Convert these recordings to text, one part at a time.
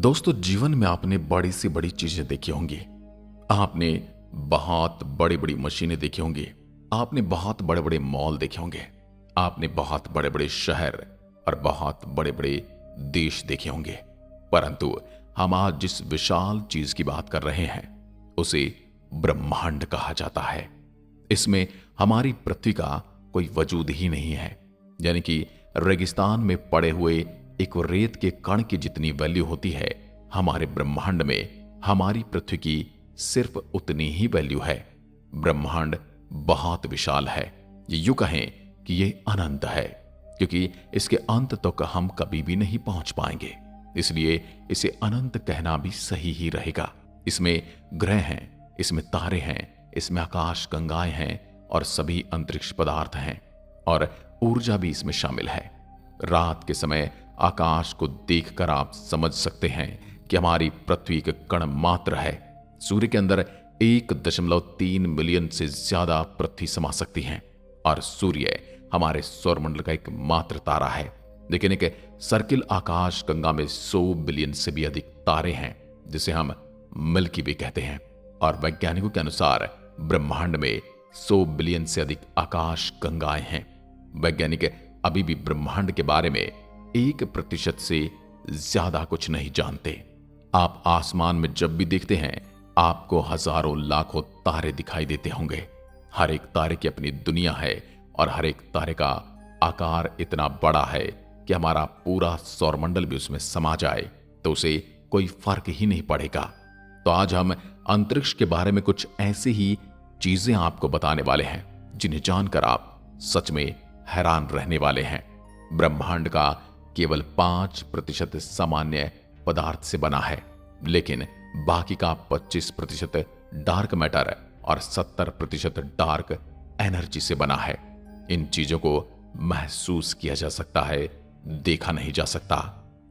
दोस्तों, जीवन में आपने बड़ी से बड़ी चीजें देखी होंगी। आपने बहुत बड़ी बड़ी मशीनें देखी होंगी। आपने बहुत बड़े बड़े मॉल देखे होंगे। आपने बहुत बड़े बड़े शहर और बहुत बड़े बड़े देश देखे होंगे। परंतु हम आज जिस विशाल चीज की बात कर रहे हैं उसे ब्रह्मांड कहा जाता है। इसमें हमारी पृथ्वी का कोई वजूद ही नहीं है। यानी कि रेगिस्तान में पड़े हुए एक रेत के कण की जितनी वैल्यू होती है, हमारे ब्रह्मांड में हमारी पृथ्वी की सिर्फ उतनी ही वैल्यू है। ब्रह्मांड बहुत विशाल है। ये यूं कहें कि ये अनंत है, क्योंकि इसके अंत तक हम कभी भी नहीं पहुंच पाएंगे। इसलिए इसे अनंत कहना भी सही ही रहेगा। इसमें ग्रह हैं, इसमें तारे हैं, इसमें आकाश गंगाएं हैं और सभी अंतरिक्ष पदार्थ हैं, और ऊर्जा भी इसमें शामिल है। रात के समय आकाश को देखकर आप समझ सकते हैं कि हमारी पृथ्वी एक कण मात्र है। सूर्य के अंदर 1.3 मिलियन से ज्यादा पृथ्वी समा सकती हैं, और सूर्य हमारे सौरमंडल का एक मात्र तारा है। लेकिन एक सर्किल आकाश गंगा में 100 बिलियन से भी अधिक तारे हैं, जिसे हम मिल्की वे कहते हैं। और वैज्ञानिकों के अनुसार ब्रह्मांड में 100 बिलियन से अधिक आकाश गंगाएं हैं। वैज्ञानिक अभी भी ब्रह्मांड के बारे में 1% से ज्यादा कुछ नहीं जानते। आप आसमान में जब भी देखते हैं, आपको हजारों लाखों तारे दिखाई देते होंगे। हर एक तारे की अपनी दुनिया है, और हर एक तारे का आकार इतना बड़ा है कि हमारा पूरा सौरमंडल भी उसमें समा जाए तो उसे कोई फर्क ही नहीं पड़ेगा। तो आज हम अंतरिक्ष के बारे में कुछ ऐसी ही चीजें आपको बताने वाले हैं जिन्हें जानकर आप सच में हैरान रहने वाले हैं। ब्रह्मांड का केवल 5% सामान्य पदार्थ से बना है, लेकिन बाकी का 25% डार्क मैटर और 70% डार्क एनर्जी से बना है। इन चीजों को महसूस किया जा सकता है, देखा नहीं जा सकता।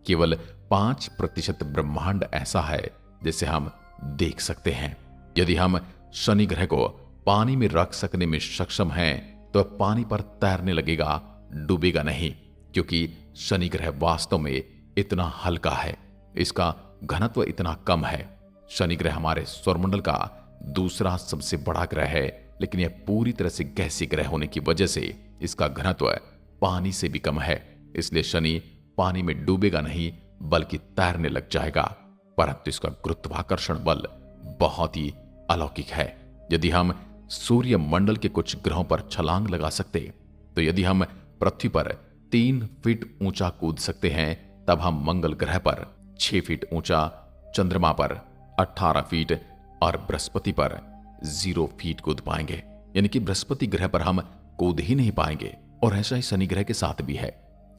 केवल 5% ब्रह्मांड ऐसा है जिसे हम देख सकते हैं। यदि हम शनि ग्रह को पानी में रख सकने में सक्षम हैं, तो पानी पर तैरने लगेगा, डूबेगा नहीं, क्योंकि शनि ग्रह वास्तव में इतना हल्का है, इसका घनत्व इतना कम है। शनि ग्रह हमारे सौरमंडल का दूसरा सबसे बड़ा ग्रह है, लेकिन यह पूरी तरह से गैसीय ग्रह होने की वजह से इसका घनत्व पानी से भी कम है। इसलिए शनि पानी में डूबेगा नहीं, बल्कि तैरने लग जाएगा। परंतु इसका गुरुत्वाकर्षण बल बहुत ही अलौकिक है। यदि हम सूर्य मंडल के कुछ ग्रहों पर छलांग लगा सकते, तो यदि हम पृथ्वी पर 3 फीट ऊंचा कूद सकते हैं, तब हम मंगल ग्रह पर 6 फीट ऊंचा, चंद्रमा पर 18 फीट और बृहस्पति पर 0 फीट कूद पाएंगे। यानी कि बृहस्पति ग्रह पर हम कूद ही नहीं पाएंगे। और ऐसा ही शनि ग्रह के साथ भी है।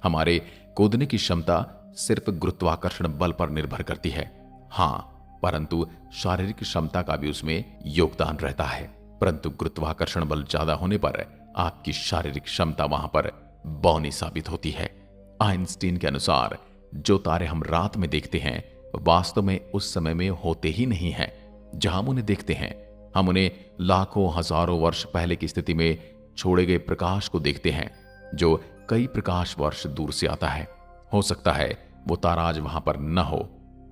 हमारे कूदने की क्षमता सिर्फ गुरुत्वाकर्षण बल पर निर्भर करती है। हाँ, परंतु शारीरिक क्षमता का भी उसमें योगदान रहता है। परंतु गुरुत्वाकर्षण बल ज्यादा होने पर आपकी शारीरिक क्षमता वहां पर बौनी साबित होती है। आइंस्टीन के अनुसार जो तारे हम रात में देखते हैं, वास्तव में उस समय में होते ही नहीं हैं। जहां हम उन्हें देखते हैं, हम उन्हें लाखों हजारों वर्ष पहले की स्थिति में छोड़े गए प्रकाश को देखते हैं, जो कई प्रकाश वर्ष दूर से आता है। हो सकता है वो तारा आज वहां पर न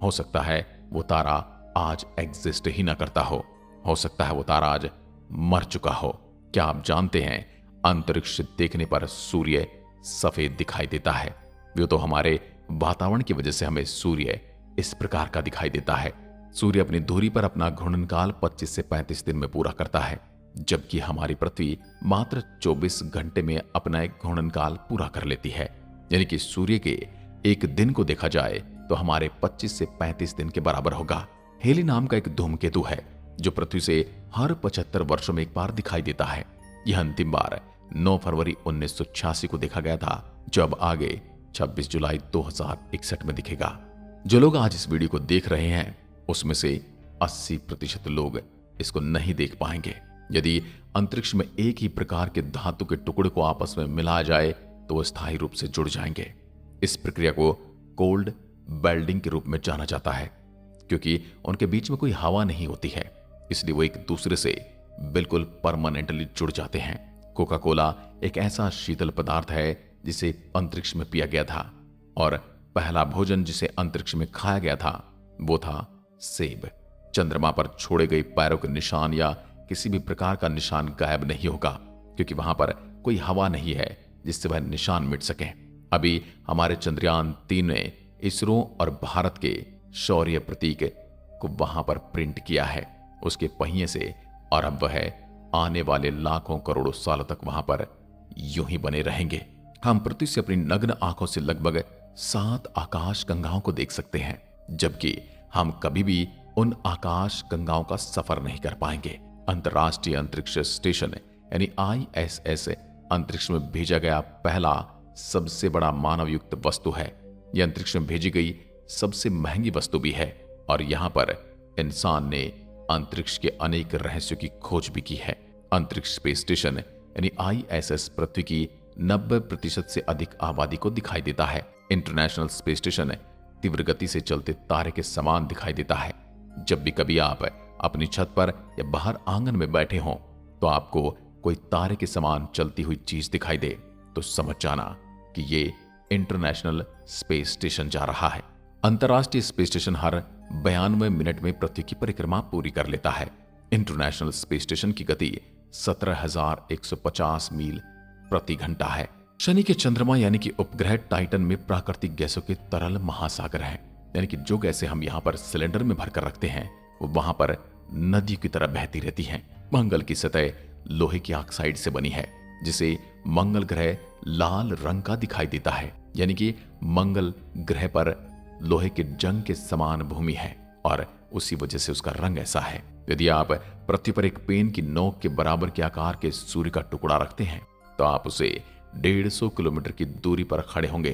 हो सकता है वो तारा आज एग्जिस्ट ही ना करता हो सकता है वो तारा आज मर चुका हो। क्या आप जानते हैं, अंतरिक्ष से देखने पर सूर्य सफेद दिखाई देता है। वो तो हमारे वातावरण की वजह से हमें सूर्य इस प्रकार का दिखाई देता है। सूर्य अपनी दूरी पर अपना घूर्णनकाल 25 से 35 दिन में पूरा करता है, जबकि हमारी पृथ्वी मात्र 24 घंटे में अपना एक घूर्णनकाल पूरा कर लेती है। यानी कि सूर्य के एक दिन को देखा जाए तो हमारे 25 से 35 दिन के बराबर होगा। हेली नाम का एक धूमकेतु है जो पृथ्वी से हर 75 वर्षों में एक बार दिखाई देता है। यह अंतिम बार 9 फरवरी 1986 को देखा गया था, जो अब आगे 26 जुलाई 2061 में दिखेगा। जो लोग आज इस वीडियो को देख रहे हैं, उसमें से 80% लोग इसको नहीं देख पाएंगे। यदि अंतरिक्ष में एक ही प्रकार के धातु के टुकड़े को आपस में मिलाया जाए तो वो स्थायी रूप से जुड़ जाएंगे। इस प्रक्रिया को कोल्ड वेल्डिंग के रूप में जाना जाता है, क्योंकि उनके बीच में कोई हवा नहीं होती है, इसलिए वो एक दूसरे से बिल्कुल परमानेंटली जुड़ जाते हैं। कोका कोला एक ऐसा शीतल पदार्थ है जिसे अंतरिक्ष में पिया गया था, और पहला भोजन जिसे अंतरिक्ष में खाया गया था वो था सेब। चंद्रमा पर छोड़े गए पैरों के निशान या किसी भी प्रकार का निशान गायब नहीं होगा, क्योंकि वहां पर कोई हवा नहीं है जिससे वह निशान मिट सके। अभी हमारे चंद्रयान-3 ने इसरो और भारत के शौर्य प्रतीक को वहां पर प्रिंट किया है, उसके पहिए से, और अब वह आने वाले लाखों करोड़ों सालों तक वहां पर यूं ही बने रहेंगे। हम पृथ्वी से अपनी नग्न आंखों से लगभग 7 आकाश गंगाओं को देख सकते हैं, जबकि हम कभी भी उन आकाश गंगाओं का सफर नहीं कर पाएंगे। अंतर्राष्ट्रीय अंतरिक्ष स्टेशन यानी ISS अंतरिक्ष में भेजा गया पहला सबसे बड़ा मानव युक्त वस्तु है। यह अंतरिक्ष में भेजी गई सबसे महंगी वस्तु भी है, और यहां पर इंसान ने अंतरिक्ष के अनेक रहस्यों की खोज भी की है। अंतरिक्ष स्पेस स्टेशन यानी ISS पृथ्वी की 90% से अधिक आबादी को दिखाई देता है। इंटरनेशनल स्पेस स्टेशन तीव्र गति से चलते तारे के समान दिखाई देता है। जब भी कभी आप अपनी छत पर या बाहर आंगन में बैठे हों तो आपको कोई तारे के समान चलती हुई चीज दिखाई दे, तो समझ जाना कि ये इंटरनेशनल स्पेस स्टेशन जा रहा है। अंतर्राष्ट्रीय स्पेस स्टेशन हर 92 मिनट में पृथ्वी की परिक्रमा पूरी कर लेता है। इंटरनेशनल स्पेस स्टेशन की गति 17,150 मील प्रति घंटा है। शनि के चंद्रमा यानी कि उपग्रह टाइटन में प्राकृतिक गैसों के तरल महासागर है, यानी कि जो गैसें हम यहाँ पर सिलेंडर में भरकर रखते हैं वो वहां पर नदी की तरह बहती रहती हैं। मंगल की सतह लोहे की ऑक्साइड से बनी है, जिसे मंगल ग्रह लाल रंग का दिखाई देता है, यानी कि मंगल ग्रह पर लोहे के जंग के समान भूमि है और उसी वजह से उसका रंग ऐसा है। यदि आप पृथ्वी पर एक पेन की नोक के बराबर के आकार के सूर्य का टुकड़ा रखते हैं तो आप उसे 150 किलोमीटर की दूरी पर खड़े होंगे,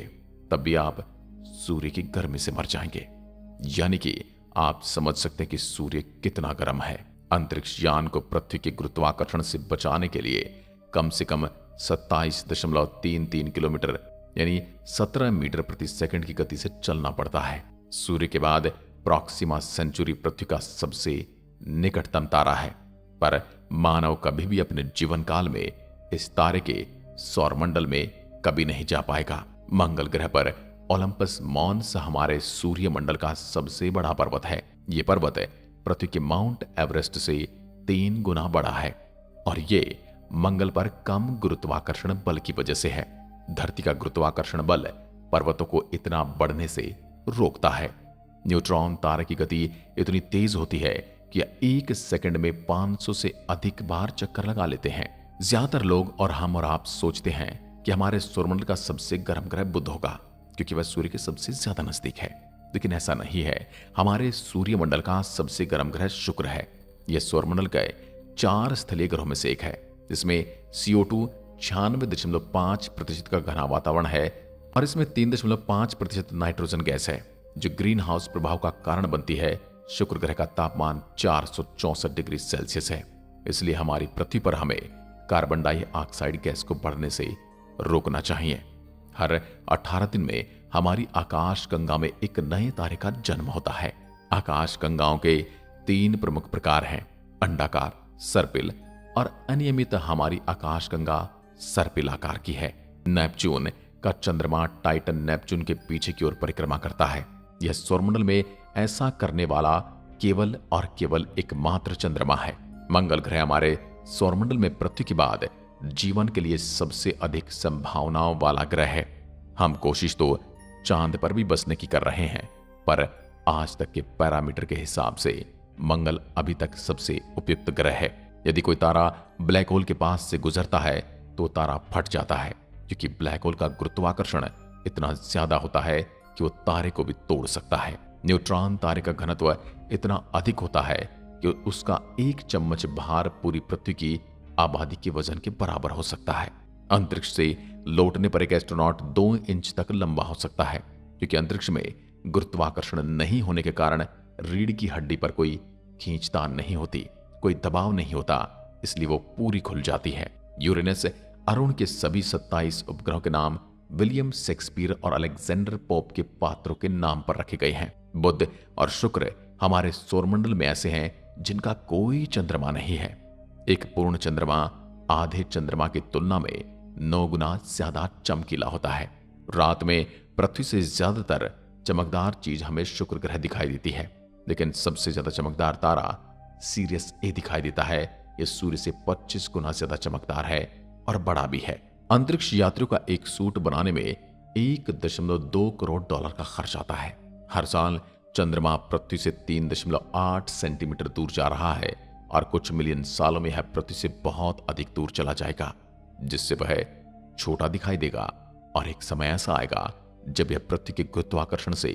तब भी आप सूर्य की गर्मी से मर जाएंगे। यानी कि आप समझ सकते हैं कि सूर्य कितना गर्म है। अंतरिक्ष यान को पृथ्वी के गुरुत्वाकर्षण से बचाने के लिए कम से कम 27.33 किलोमीटर यानी 17 मीटर प्रति सेकंड की गति से चलना पड़ता है। सूर्य के बाद प्रॉक्सिमा सेंचुरी पृथ्वी का सबसे निकटतम तारा है, पर मानव कभी भी अपने जीवन काल में इस तारे के सौरमंडल में कभी नहीं जा पाएगा। मंगल ग्रह पर ओलंपस मॉन्स हमारे सूर्यमंडल का सबसे बड़ा पर्वत है। यह पर्वत पृथ्वी के माउंट एवरेस्ट से 3 गुना बड़ा है और ये मंगल पर कम गुरुत्वाकर्षण बल की वजह से है। धरती का गुरुत्वाकर्षण बल पर्वतों को इतना बढ़ने से रोकता है। न्यूट्रॉन तारे की गति इतनी तेज होती है कि 1 सेकंड में 500 से अधिक बार चक्कर लगा लेते हैं। ज्यादातर लोग और हम और आप सोचते हैं कि हमारे सौरमंडल का सबसे गर्म ग्रह बुध होगा, क्योंकि वह सूर्य के सबसे ज्यादा नजदीक है, लेकिन ऐसा नहीं है। हमारे सूर्यमंडल का सबसे गर्म ग्रह शुक्र है। यह सौरमंडल के 4 स्थलीय ग्रहों में से एक है, जिसमें CO2 96.5% का घना वातावरण है और इसमें 3.5% नाइट्रोजन गैस है, जो ग्रीन हाउस प्रभाव का कारण बनती है। शुक्र ग्रह का तापमान 464 डिग्री सेल्सियस है, इसलिए हमारी पृथ्वी पर हमें कार्बन डाइऑक्साइड गैस को बढ़ने से रोकना चाहिए। हर 18 दिन में हमारी आकाश गंगा में एक नए तारे का जन्म होता है। आकाश गंगाओं के 3 प्रमुख प्रकार हैं, अंडाकार, सर्पिल और अनियमित। हमारी आकाश गंगा सर्पिल आकार की है। नेपच्यून का चंद्रमा टाइटन नेपच्यून के पीछे की ओर परिक्रमा करता है। यह सौरमंडल में ऐसा करने वाला केवल और केवल एकमात्र चंद्रमा है। मंगल ग्रह हमारे सौरमंडल में पृथ्वी के बाद जीवन के लिए सबसे अधिक संभावनाओं वाला ग्रह है। हम कोशिश तो चांद पर भी बसने की कर रहे हैं, पर आज तक के पैरामीटर के हिसाब से मंगल अभी तक सबसे उपयुक्त ग्रह है। यदि कोई तारा ब्लैक होल के पास से गुजरता है तो तारा फट जाता है, क्योंकि ब्लैक होल का गुरुत्वाकर्षण इतना ज्यादा होता है कि वो तारे को भी तोड़ सकता है। न्यूट्रॉन तारे का घनत्व इतना अधिक होता है कि उसका 1 चम्मच भार पूरी पृथ्वी की आबादी के वजन के बराबर हो सकता है। अंतरिक्ष से लौटने पर एक एस्ट्रोनॉट 2 इंच तक लंबा हो सकता है, क्योंकि अंतरिक्ष में गुरुत्वाकर्षण नहीं होने के कारण रीढ़ की हड्डी पर कोई खींचतान नहीं होती, कोई दबाव नहीं होता, इसलिए वो पूरी खुल जाती है। यूरेनस अरुण के सभी 27 उपग्रहों के नाम विलियम शेक्सपियर और अलेक्जेंडर पोप के पात्रों के नाम पर रखे गए हैं। बुध और शुक्र हमारे सौरमंडल में ऐसे हैं जिनका कोई चंद्रमा नहीं है। एक पूर्ण चंद्रमा आधे चंद्रमा की तुलना में 9 गुना ज्यादा चमकीला होता है। रात में पृथ्वी से ज्यादातर चमकदार चीज हमें शुक्र ग्रह दिखाई देती है। लेकिन सबसे ज्यादा चमकदार तारा सीरियस ए दिखाई देता है। यह सूर्य से 25 गुना ज्यादा चमकदार है और बड़ा भी है। अंतरिक्ष यात्रियों का एक सूट बनाने में 1.2 करोड़ डॉलर का खर्च आता है। हर साल चंद्रमा पृथ्वी से 3.8 सेंटीमीटर दूर जा रहा है और कुछ मिलियन सालों में यह पृथ्वी से बहुत अधिक दूर चला जाएगा, जिससे वह छोटा दिखाई देगा और एक समय ऐसा आएगा जब यह पृथ्वी के गुरुत्वाकर्षण से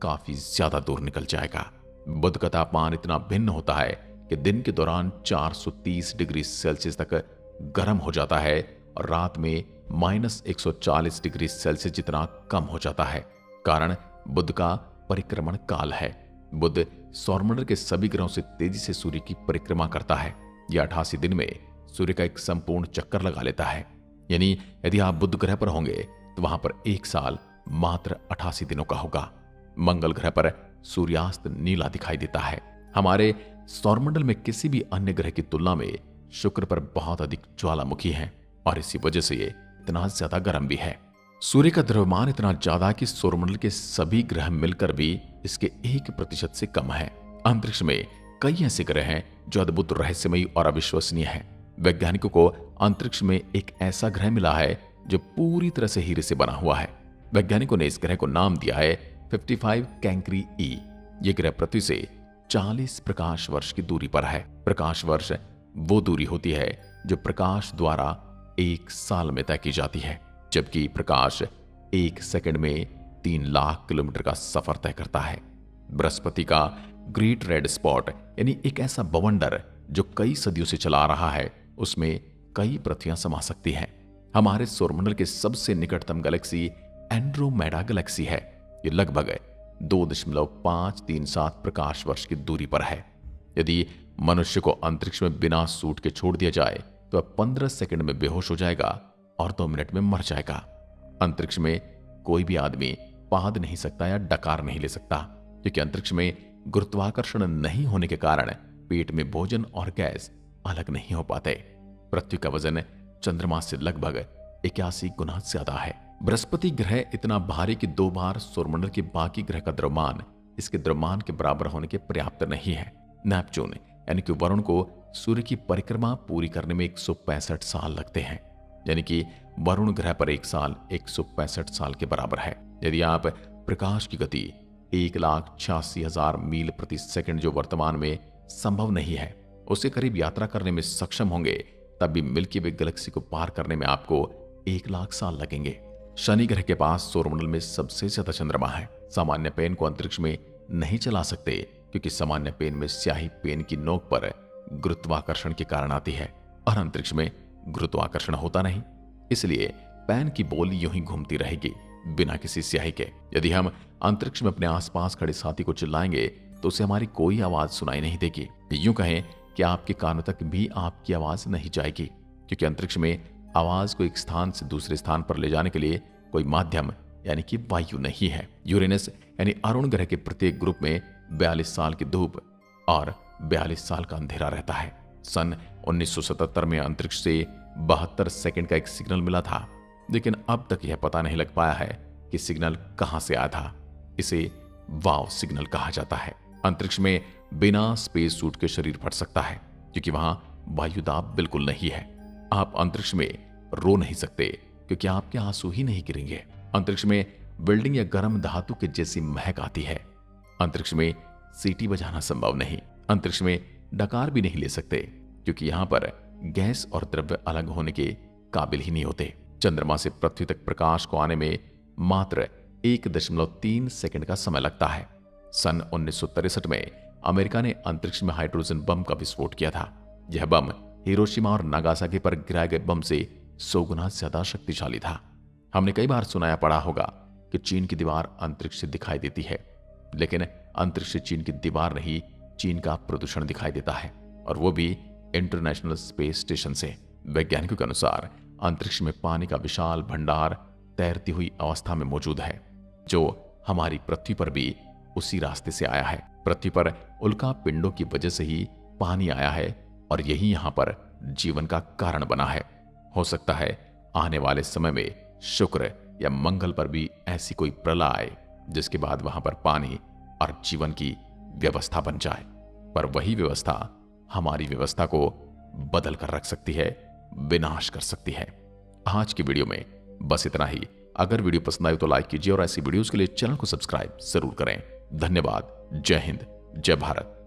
काफी ज्यादा दूर निकल जाएगा। बुध का तापमान इतना भिन्न होता है कि दिन के दौरान 430 डिग्री सेल्सियस तक गर्म हो जाता है और रात में -140 डिग्री सेल्सियस जितना कम हो जाता है। कारण बुध का परिक्रमण काल है। बुध सौरमंडल के सभी ग्रहों से तेजी से सूर्य की परिक्रमा करता है। यह 88 दिन में सूर्य का एक संपूर्ण चक्कर लगा लेता है। यानी यदि आप बुध ग्रह पर होंगे तो वहां पर एक साल मात्र 88 दिनों का होगा। मंगल ग्रह पर सूर्यास्त नीला दिखाई देता है। हमारे सौरमंडल में किसी भी अन्य ग्रह की तुलना में शुक्र पर बहुत अधिक ज्वालामुखी है और इसी वजह से ये इतना ज्यादा गर्म भी है। सूर्य का द्रव्यमान इतना ज्यादा कि सौरमंडल के सभी ग्रह मिलकर भी इसके 1% से कम है। अंतरिक्ष में कई ऐसे ग्रह हैं जो अद्भुत, रहस्यमयी और अविश्वसनीय है। वैज्ञानिकों को अंतरिक्ष में एक ऐसा ग्रह मिला है जो पूरी तरह से हीरे से बना हुआ है। वैज्ञानिकों ने इस ग्रह को नाम दिया है 55 कैंक्री ई। यह ग्रह पृथ्वी से 40 प्रकाश वर्ष की दूरी पर है। प्रकाश वर्ष वो दूरी होती है जो प्रकाश द्वारा 1 साल में तय की जाती है, जबकि प्रकाश 1 सेकंड में 3 लाख किलोमीटर का सफर तय करता है। बृहस्पति का ग्रेट रेड स्पॉट यानी एक ऐसा बवंडर जो कई सदियों से चला आ रहा है, उसमें कई पृथ्वियां समा सकती हैं। हमारे सौरमंडल के सबसे निकटतम गैलेक्सी एंड्रोमेडा गैलेक्सी है। ये लगभग 2.537 प्रकाश वर्ष की दूरी पर है। यदि मनुष्य को अंतरिक्ष में बिना सूट के छोड़ दिया जाए तो वह 15 सेकंड में बेहोश हो जाएगा और 2 मिनट में मर जाएगा। अंतरिक्ष में कोई भी आदमी पाद नहीं सकता या डकार नहीं ले सकता, क्योंकि अंतरिक्ष में गुरुत्वाकर्षण नहीं होने के कारण पेट में भोजन और गैस अलग नहीं हो पाते। पृथ्वी का वजन चंद्रमा से लगभग 81 गुना ज्यादा है। बृहस्पति ग्रह इतना भारी कि 2 बार सौरमंडल के बाकी ग्रह का द्रव्यमान इसके द्रव्यमान के बराबर होने के पर्याप्त नहीं है। नेपच्यून यानी कि वरुण को सूर्य की परिक्रमा पूरी करने में 165 साल लगते हैं, यानी कि वरुण ग्रह पर एक साल 165 साल के बराबर है। यदि आप प्रकाश की गति 1,86,000 मील प्रति सेकंड, जो वर्तमान में संभव नहीं है, उसके करीब यात्रा करने में सक्षम होंगे, तब भी मिल्की वे गैलेक्सी को पार करने में आपको 1 लाख साल लगेंगे। शनि ग्रह के पास सौरमंडल में सबसे ज्यादा चंद्रमा है। सामान्य पेन को अंतरिक्ष में नहीं चला सकते, क्योंकि सामान्य पेन में स्याही पेन की नोक पर गुरुत्वाकर्षण के कारण आती है और अंतरिक्ष में गुरुत्वाकर्षण होता नहीं, इसलिए पेन की बोल यूं ही घूमती रहेगी बिना किसी स्याही के। यदि हम अंतरिक्ष में अपने आसपास खड़े साथी को चिल्लाएंगे तो उसे हमारी कोई आवाज सुनाई नहीं देगी। यूं कहें कि आपके कानों तक भी आपकी आवाज नहीं जाएगी, क्योंकि अंतरिक्ष में आवाज को एक स्थान से दूसरे स्थान पर ले जाने के लिए कोई माध्यम यानी कि वायु नहीं है। यूरेनस यानी अरुण ग्रह के प्रत्येक ग्रुप में 42 साल की धूप और 42 साल का अंधेरा रहता है। सन 1977 में अंतरिक्ष से 72 सेकंड का एक सिग्नल मिला था, लेकिन अब तक यह पता नहीं लग पाया है कि सिग्नल कहां से आया था। इसे वाव सिग्नल कहा जाता है। अंतरिक्ष में बिना स्पेस सूट के शरीर फट सकता है, क्योंकि वहां वायुदाब बिल्कुल नहीं है। आप अंतरिक्ष में रो नहीं सकते, क्योंकि आपके आंसू ही नहीं गिरेंगे। अंतरिक्ष में बिल्डिंग या गर्म धातु के जैसी महक आती है। अंतरिक्ष में सीटी बजाना संभव नहीं। अंतरिक्ष में डकार भी नहीं ले सकते, क्योंकि यहां पर गैस और द्रव्य अलग होने के काबिल ही नहीं होते। चंद्रमा से पृथ्वी तक प्रकाश को आने में मात्र 1.3 सेकंड का समय लगता है। सन 1963 में अमेरिका ने अंतरिक्ष में हाइड्रोजन बम का विस्फोट किया था। यह बम हिरोशिमा और नागासाकी पर गिराए गए बम से 100 गुना ज्यादा शक्तिशाली था। हमने कई बार सुनाया पड़ा होगा कि चीन की दीवार अंतरिक्ष से दिखाई देती है, लेकिन अंतरिक्ष से चीन की दीवार नहीं, चीन का प्रदूषण दिखाई देता है, और वो भी इंटरनेशनल स्पेस स्टेशन से। वैज्ञानिकों के अनुसार अंतरिक्ष में पानी का विशाल भंडार तैरती हुई अवस्था में मौजूद है, जो हमारी पृथ्वी पर भी उसी रास्ते से आया है। पृथ्वी पर उल्का पिंडों की वजह से ही पानी आया है और यही यहां पर जीवन का कारण बना है। हो सकता है आने वाले समय में शुक्र या मंगल पर भी ऐसी कोई प्रलय आए, जिसके बाद वहां पर पानी और जीवन की व्यवस्था बन जाए, पर वही व्यवस्था हमारी व्यवस्था को बदल कर रख सकती है, विनाश कर सकती है। आज की वीडियो में बस इतना ही। अगर वीडियो पसंद आए तो लाइक कीजिए और ऐसी वीडियोस के लिए चैनल को सब्सक्राइब जरूर करें। धन्यवाद। जय हिंद, जय भारत।